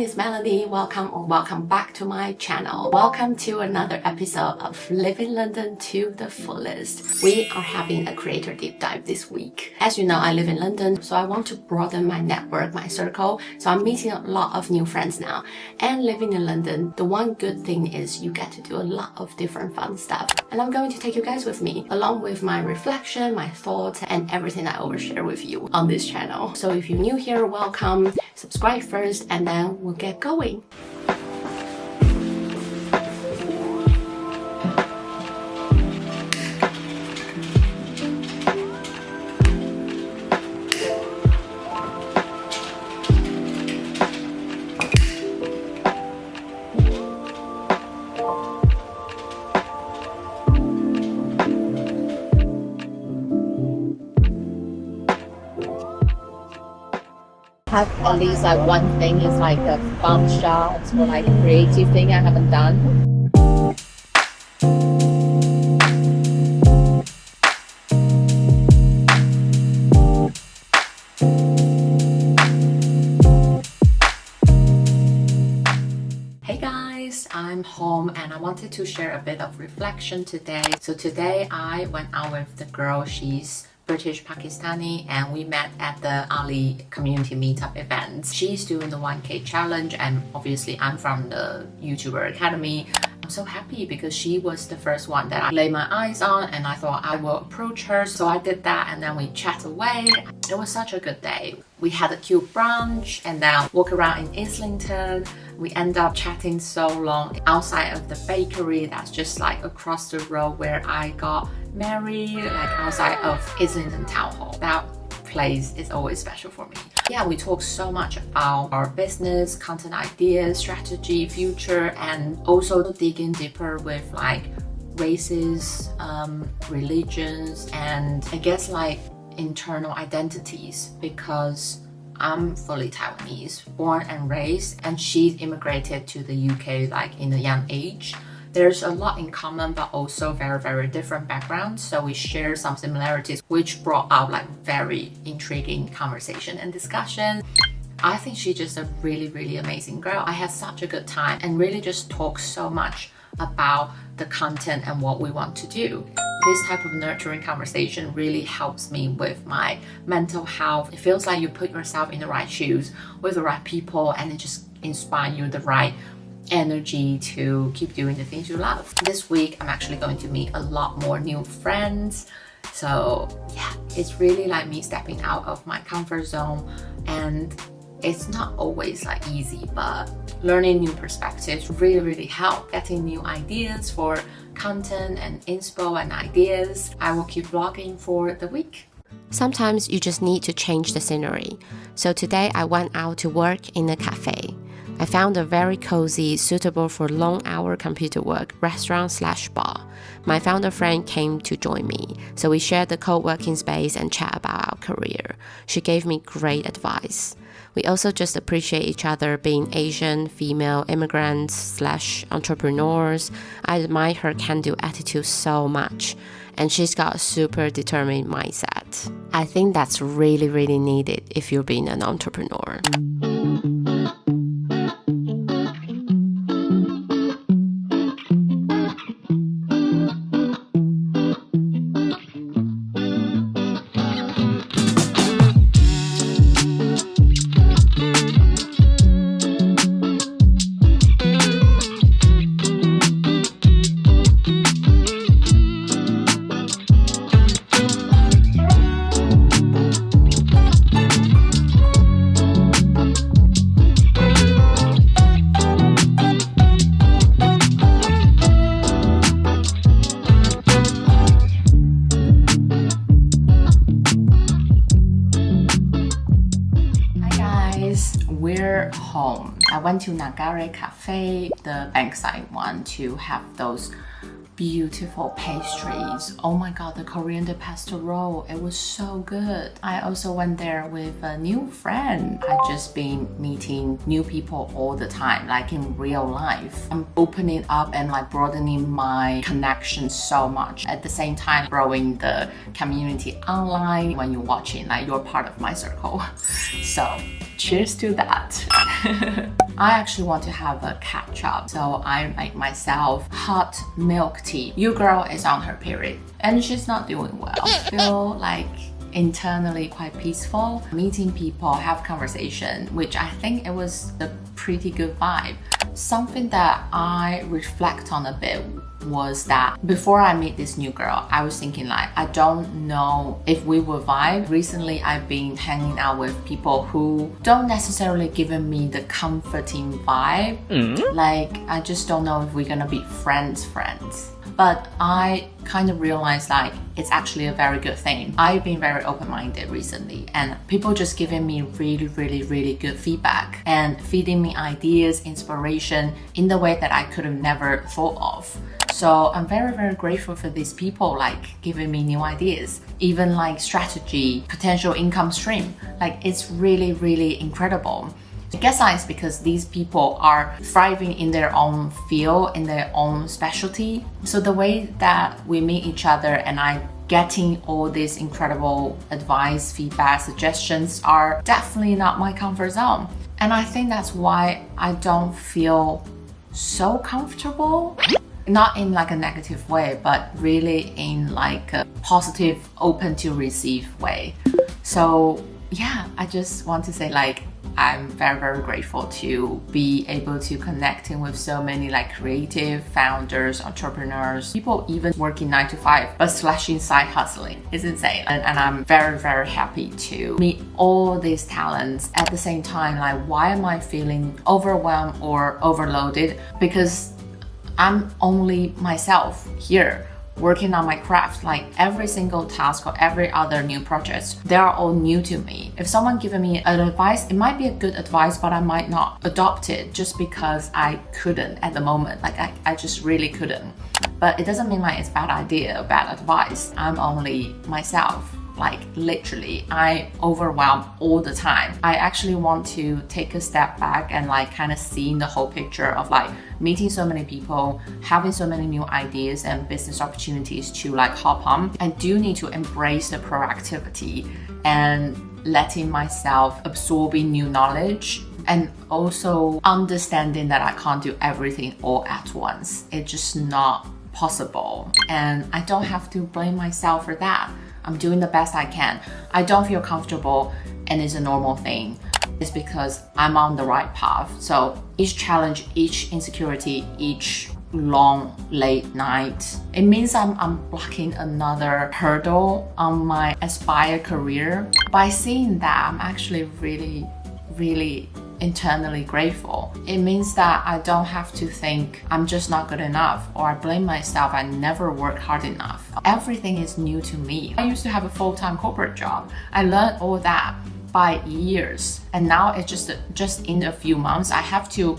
everyone, it's Melanie. Welcome back to my channel. Welcome to another episode of Living London to the Fullest. We are having a creator deep dive this week. As you know, I live in London, so I want to broaden my network, my circle. So I'm meeting a lot of new friends now. And living in London, the one good thing is you get to do a lot of different fun stuff. And I'm going to take you guys with me, along with my reflection, my thoughts, and everything I overshare with you on this channel. So if you're new here, welcome. Subscribe first, and then we'll get going. Have at least like one thing is like a fun shot or like a creative thing I haven't done. Hey guys, I'm home and I wanted to share a bit of reflection today. So today I went out with the girl. She's British Pakistani, and we met at the Ali community meetup event. She's doing the 1K challenge, and obviously I'm from the YouTuber Academy. I'm so happy because she was the first one that I laid my eyes on, and I thought I will approach her. So I did that, and then we chat away. It was such a good day. We had a cute brunch and then walk around in Islington. We end up chatting so long outside of the bakery that's just like across the road where I got married, like outside of Islington Town Hall. That place is always special for me. Yeah, we talk so much about our business, content ideas, strategy, future, and also digging deeper with like races, religions, and I guess like internal identities, because I'm fully Taiwanese, born and raised, and she's immigrated to the UK like in a young age. There's a lot in common, but also very different backgrounds. So we share some similarities, which brought out like very intriguing conversation and discussion. I think she's just a really amazing girl. I had such a good time and really just talked so much about the content and what we want to do. This type of nurturing conversation really helps me with my mental health. It feels like you put yourself in the right shoes with the right people, and it just inspires you the right energy to keep doing the things you love. This week, I'm actually going to meet a lot more new friends. So yeah, it's really like me stepping out of my comfort zone, and it's not always like easy, but learning new perspectives really help. Getting new ideas for content and inspo and ideas. I will keep vlogging for the week. Sometimes you just need to change the scenery. So today I went out to work in a cafe. I found a very cozy, suitable for long hour computer work restaurant/bar. My founder friend came to join me, so we shared the co-working space and chat about our career. She gave me great advice. We also just appreciate each other being Asian, female, immigrants/entrepreneurs. I admire her can-do attitude so much, and she's got a super determined mindset. I think that's really needed if you're being an entrepreneur. We're home. I went to Nagare Cafe, the Bankside one, to have those beautiful pastries. Oh my god, the coriander pasta roll, it was so good. I also went there with a new friend. I've just been meeting new people all the time, like in real life. I'm opening up and like broadening my connections so much. At the same time, growing the community online. When you're watching, like you're part of my circle. So cheers to that. I actually want to have a catch up, so I make myself hot milk tea. Your girl is on her period and she's not doing well. I feel like internally quite peaceful, meeting people, have conversation, which I think it was a pretty good vibe. Something that I reflect on a bit was that before I meet this new girl, I was thinking like, I don't know if we will vibe. Recently, I've been hanging out with people who don't necessarily give me the comforting vibe. Like, I just don't know if we're gonna be friends. But I kind of realized like it's actually a very good thing. I've been very open-minded recently and people just giving me really good feedback and feeding me ideas, inspiration in the way that I could have never thought of. So I'm very grateful for these people like giving me new ideas, even like strategy, potential income stream. Like it's really incredible. I guess it's because these people are thriving in their own field, in their own specialty. So the way that we meet each other and I getting all this incredible advice, feedback, suggestions are definitely not my comfort zone. And I think that's why I don't feel so comfortable. Not in like a negative way, but really in like a positive, open to receive way. So yeah, I just want to say like, I'm very grateful to be able to connecting with so many like creative founders, entrepreneurs, people even working 9 to 5 but slashing side hustling. It's insane. And I'm very happy to meet all these talents at the same time. Like, why am I feeling overwhelmed or overloaded? Because I'm only myself here working on my craft. Like every single task or every other new project, they are all new to me. If someone giving me an advice, it might be a good advice, but I might not adopt it just because I couldn't at the moment. Like I just really couldn't. But it doesn't mean like it's bad idea or bad advice. I'm only myself. Like literally, I overwhelmed all the time. I actually want to take a step back and like kind of seeing the whole picture of like meeting so many people, having so many new ideas and business opportunities to like hop on. I do need to embrace the proactivity and letting myself absorbing new knowledge and also understanding that I can't do everything all at once. It's just not possible. And I don't have to blame myself for that. I'm doing the best I can. I don't feel comfortable and it's a normal thing. It's because I'm on the right path. So each challenge, each insecurity, each long late night, it means I'm blocking another hurdle on my aspire career. By seeing that, I'm actually really internally grateful. It means that I don't have to think I'm just not good enough or I blame myself, I never work hard enough. Everything is new to me. I used to have a full-time corporate job. I learned all that by years, and now it's just in a few months I have to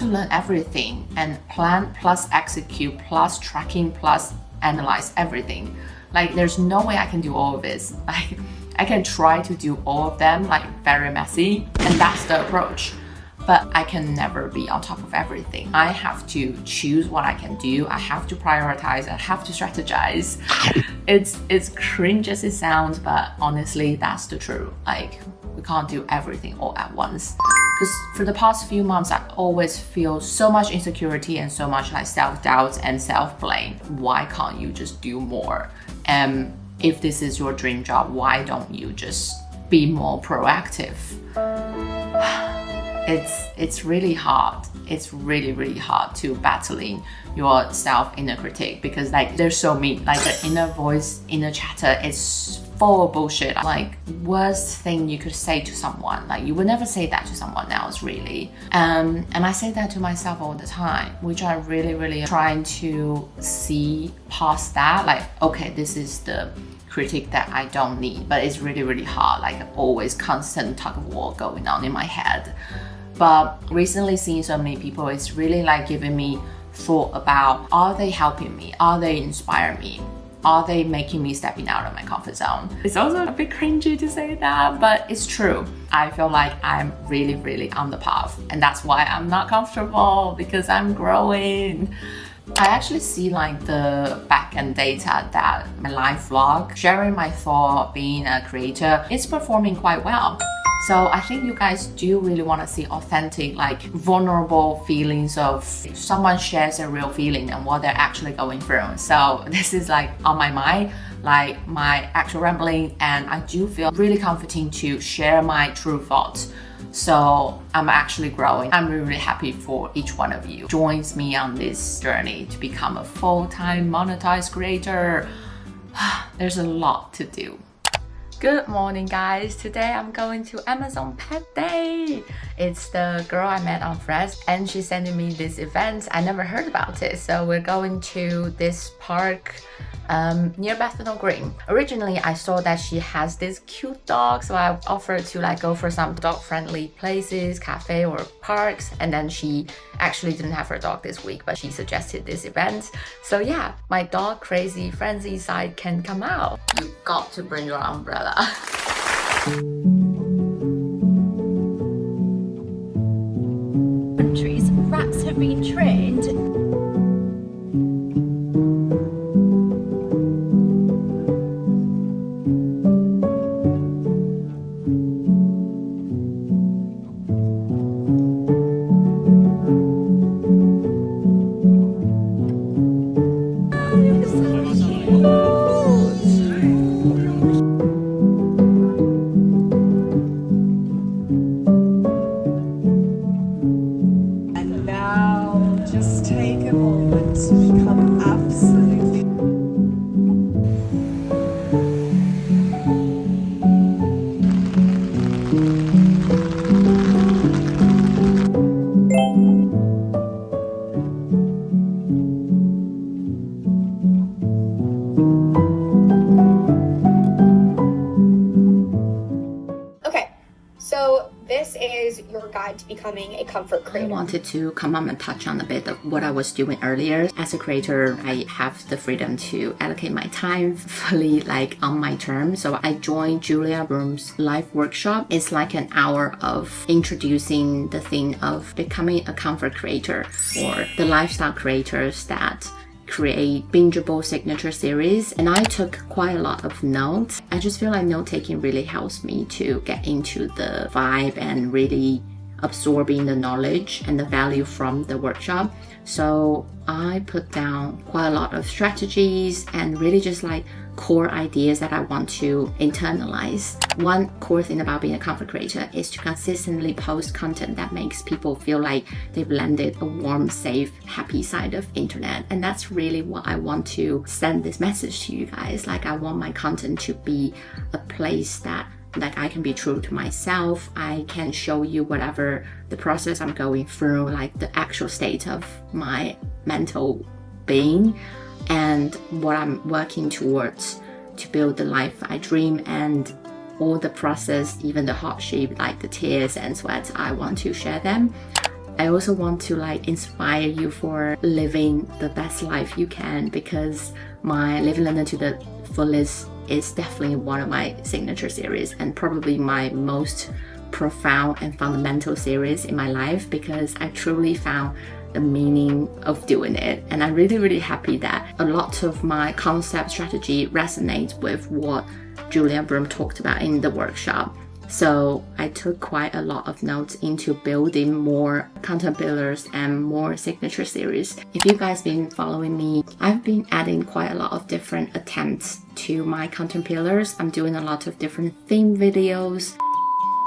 learn everything and plan plus execute plus tracking plus analyze everything. Like there's no way I can do all of this. Like I can try to do all of them, like very messy, and that's the approach. But I can never be on top of everything. I have to choose what I can do. I have to prioritize. I have to strategize. It's cringe as it sounds, but honestly, that's the truth. Like we can't do everything all at once. Because for the past few months, I always feel so much insecurity and so much like self-doubt and self-blame. Why can't you just do more? If this is your dream job, why don't you just be more proactive? It's really hard. It's really hard to battling your self inner critic because like they're so mean. Like the inner voice, inner chatter is full of bullshit. Like worst thing you could say to someone. Like you would never say that to someone else really. And I say that to myself all the time, which I really trying to see past that. Like okay, this is the critic that I don't need, but it's really hard. Like always constant tug of war going on in my head. But recently seeing so many people, it's really like giving me thought about, are they helping me? Are they inspiring me? Are they making me stepping out of my comfort zone? It's also a bit cringy to say that, but it's true. I feel like I'm really on the path, and that's why I'm not comfortable, because I'm growing. I actually see like the back-end data that my live vlog, sharing my thought, being a creator, it's performing quite well. So I think you guys do really want to see authentic, like vulnerable feelings of someone shares their real feeling and what they're actually going through. So this is like on my mind, like my actual rambling, and I do feel really comforting to share my true thoughts. So I'm actually growing. I'm really happy for each one of you joins me on this journey to become a full-time monetized creator. There's a lot to do. Good morning, guys. Today I'm going to Amazon Pet Day. It's the girl I met on Threads, and she's sending me this event. I never heard about it. So we're going to this park near Bethnal Green. Originally, I saw that she has this cute dog, so I offered to like go for some dog-friendly places, cafe or parks, and then she actually didn't have her dog this week, but she suggested this event. So yeah, my dog crazy frenzy side can come out. You got to bring your umbrella. Countries, rats have been trained. So this is your guide to becoming a comfort creator. I wanted to come on and touch on a bit of what I was doing earlier. As a creator, I have the freedom to allocate my time fully like on my terms. So I joined Julia Broom's live workshop. It's like an hour of introducing the thing of becoming a comfort creator or the lifestyle creators that create bingeable signature series, and I took quite a lot of notes. I just feel like note taking really helps me to get into the vibe and really absorbing the knowledge and the value from the workshop. So I put down quite a lot of strategies and really just like core ideas that I want to internalize. One core thing about being a comfort creator is to consistently post content that makes people feel like they've landed a warm, safe, happy side of internet. And that's really what I want to send this message to you guys. Like, I want my content to be a place that like I can be true to myself. I can show you whatever the process I'm going through, like the actual state of my mental being and what I'm working towards to build the life I dream, and all the process, even the hardship, like the tears and sweat, I want to share them. I also want to like inspire you for living the best life you can, because my Living London to the Fullest is definitely one of my signature series and probably my most profound and fundamental series in my life, because I truly found the meaning of doing it. And I'm really happy that a lot of my concept strategy resonates with what Julia Broom talked about in the workshop. So I took quite a lot of notes into building more content pillars and more signature series. If you guys been following me, I've been adding quite a lot of different attempts to my content pillars. I'm doing a lot of different theme videos.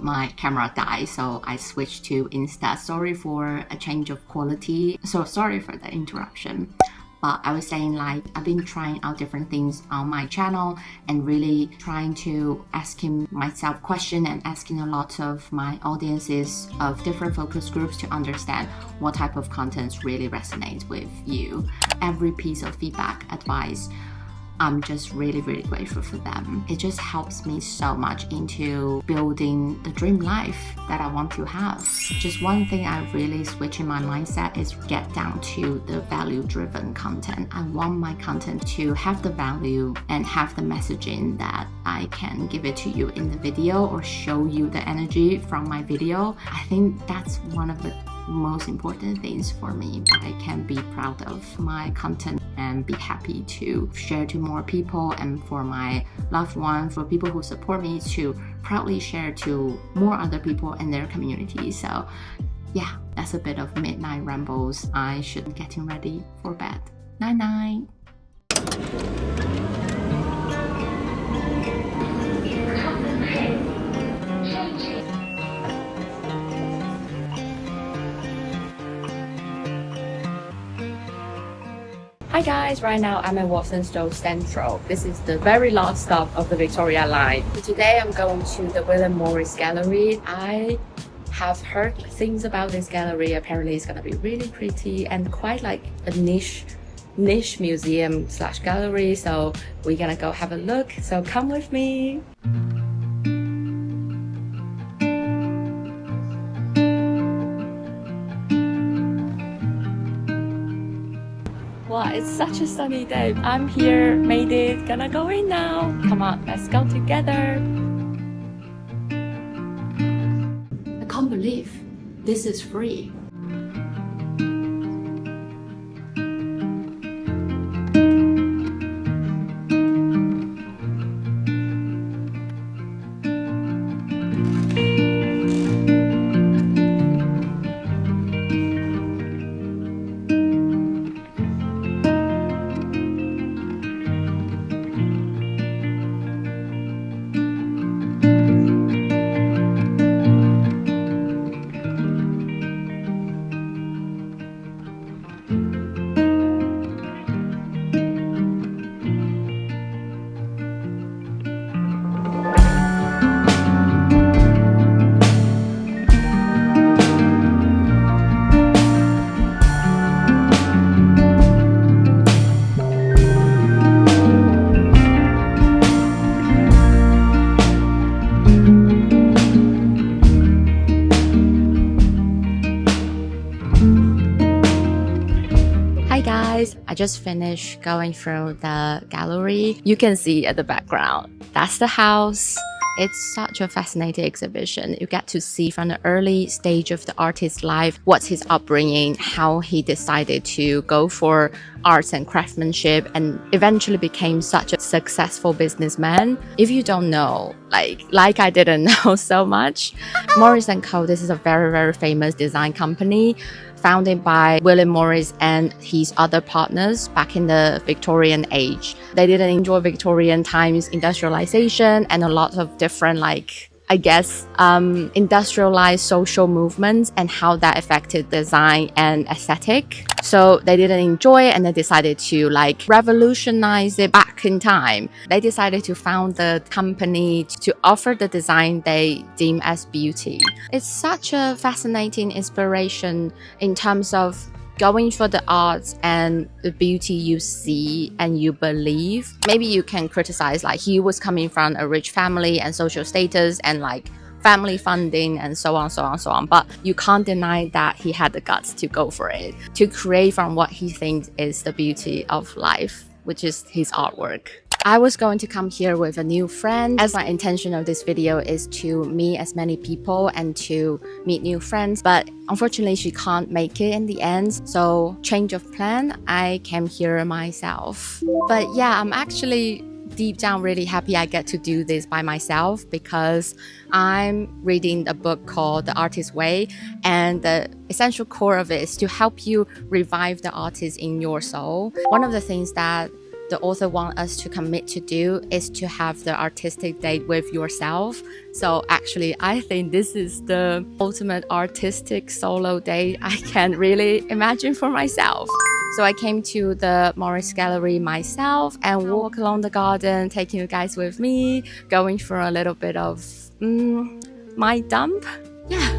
My camera died, so I switched to Insta Story for a change of quality. So sorry for the interruption. But I was saying, like, I've been trying out different things on my channel and really trying to asking myself questions and asking a lot of my audiences of different focus groups to understand what type of contents really resonates with you. Every piece of feedback, advice, I'm just really grateful for them. It just helps me so much into building the dream life that I want to have. Just one thing I really switch in my mindset is get down to the value-driven content. I want my content to have the value and have the messaging that I can give it to you in the video or show you the energy from my video. I think that's one of the most important things for me that I can be proud of. My content and be happy to share to more people, and for my loved ones, for people who support me, to proudly share to more other people in their community. So yeah, that's a bit of midnight rambles. I should be getting ready for bed. Night night. Hi guys, right now I'm at Walthamstow Central. This is the very last stop of the Victoria line. So today I'm going to the William Morris Gallery. I have heard things about this gallery. Apparently it's gonna be really pretty and quite like a niche museum slash gallery. So we're gonna go have a look. So come with me. Wow, it's such a sunny day. I'm here, made it, gonna go in now. Come on, let's go together. I can't believe this is free. I just finished going through the gallery. You can see at the background, that's the house. It's such a fascinating exhibition. You get to see from the early stage of the artist's life, what's his upbringing, how he decided to go for arts and craftsmanship and eventually became such a successful businessman. If you don't know, like I didn't know so much, Morris & Co, this is a very, very famous design company founded by William Morris and his other partners back in the Victorian age. They didn't enjoy Victorian times industrialization and a lot of different industrialized social movements and how that affected design and aesthetic. So they didn't enjoy it and they decided to revolutionize it back in time. They decided to found the company to offer the design they deem as beauty. It's such a fascinating inspiration in terms of going for the arts and the beauty you see and you believe. Maybe you can criticize he was coming from a rich family and social status and family funding and so on, but you can't deny that he had the guts to go for it, to create from what he thinks is the beauty of life, which is his artwork. I was going to come here with a new friend, as my intention of this video is to meet as many people and to meet new friends, but unfortunately she can't make it in the end, so change of plan, I came here myself. But yeah, I'm actually deep down really happy I get to do this by myself because I'm reading a book called The Artist's Way, and the essential core of it is to help you revive the artist in your soul. One of the things that the author wants us to commit to do is to have the artistic date with yourself. So actually, I think this is the ultimate artistic solo date I can really imagine for myself. So I came to the Morris Gallery myself and walk along the garden, taking you guys with me, going for a little bit of my dump. Yeah.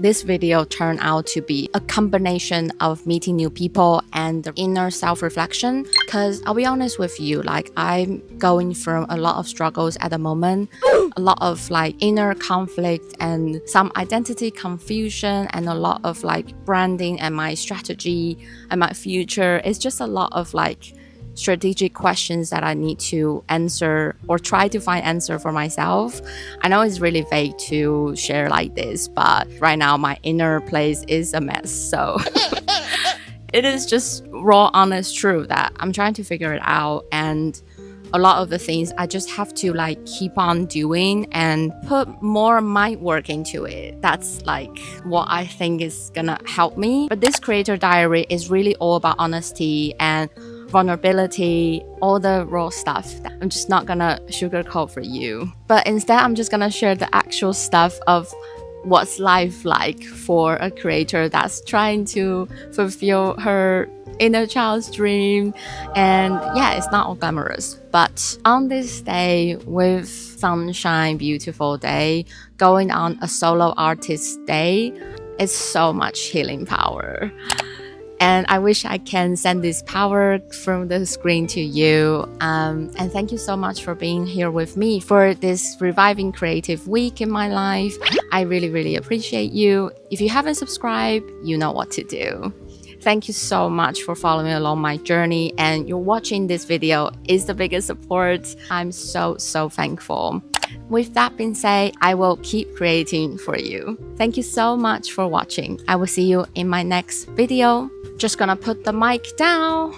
this video turned out to be a combination of meeting new people and the inner self-reflection. Because I'll be honest with you, like I'm going through a lot of struggles at the moment, a lot of like inner conflict and some identity confusion and a lot of like branding and my strategy and my future. It's just a lot of like strategic questions that I need to answer or try to find answer for myself. I know it's really vague to share like this, but right now my inner place is a mess. So it is just raw, honest truth that I'm trying to figure it out. And a lot of the things I just have to like keep on doing and put more mind work into it. That's like what I think is gonna help me. But this creator diary is really all about honesty and vulnerability, all the raw stuff that I'm just not gonna sugarcoat for you. But instead, I'm just gonna share the actual stuff of what's life like for a creator that's trying to fulfill her inner child's dream. And yeah, it's not all glamorous, but on this day with sunshine, beautiful day, going on a solo artist day, it's so much healing power. And I wish I can send this power from the screen to you. And thank you so much for being here with me for this reviving creative week in my life. I really, really appreciate you. If you haven't subscribed, you know what to do. Thank you so much for following along my journey, and you're watching this video is the biggest support. I'm so thankful. With that being said, I will keep creating for you. Thank you so much for watching. I will see you in my next video. Just gonna put the mic down.